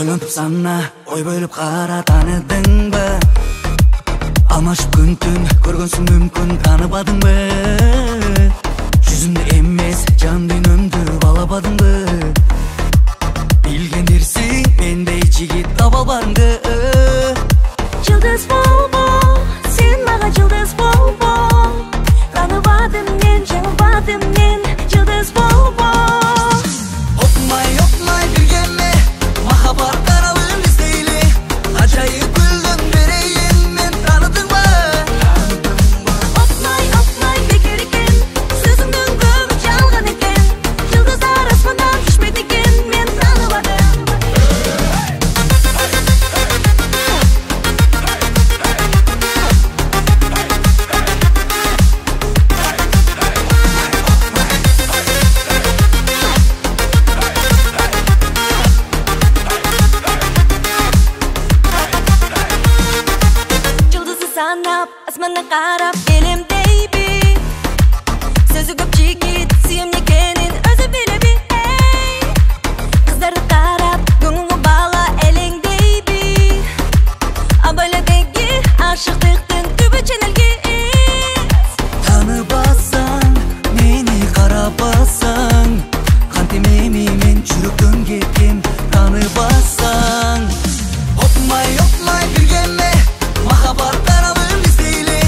Ойлонуп сана, ой бөлүп кара, таныдыңбы? Алмашып күн түн, көргөнсүң мүмкүн, таныбадыңбы? Жүзүмдү эмес, жан дүйнөмдү балабадыңбы? Билгендирсиң, мендей жигит таба албадыңбы? Жылдыз бол, сен мага жылдыз бол. Таныбадым мен, жаңылбадым мен, жылдыз бол. Опмай биргеме, махаббат аралын издейли. Ажайып гүлдөн берейин, мен таныдыңбы? Опмай бекер экен, сөзүңдүн көбү жалган экен. Жылдыздар асмандан түшпөйт экен, мен таныбадым. Санап, асмандан карап, элемдейби. Сөзү көп жигит, сүйөм экенин өзү билеби. Кыздарды карап, көңүлгө бала элеңдейби. Абайладеги ашыктыктын түбү ченелгис. Таныбасаң, мени карабасаң, кантемеми мен жүрөктөн кеткем. Таныбасаң, опмай биргеме, махаббат аралын издейли.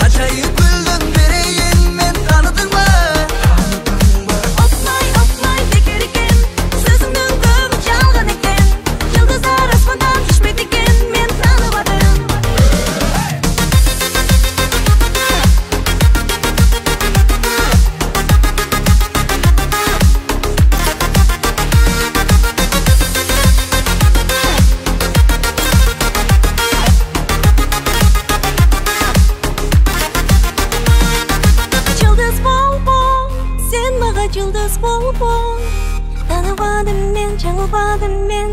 Ажайып гүлдөн берейин, мен таныдыңбы? Опмай бекер экен, сөзүңдүн көбү жалган экен. Жылдыздар асмандан түшпөйт экен, мен таныбадым. Жылдыз бол, сен мага жылдыз бол. Таныбадым мен, жаңылбадым мен,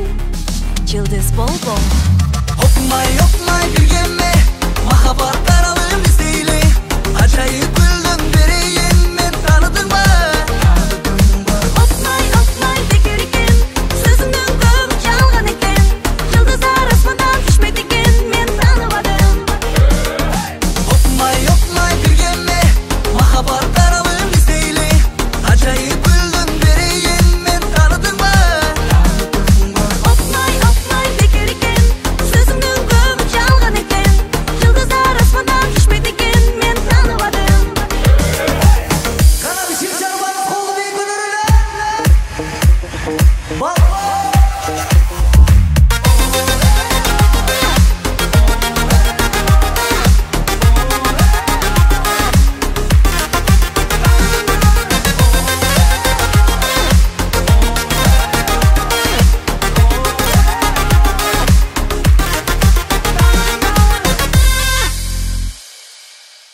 жылдыз бол. Опмай биргеме, махаббат аралын издейли. Ажайып гүлдөн берейин, мен таныдыңбы?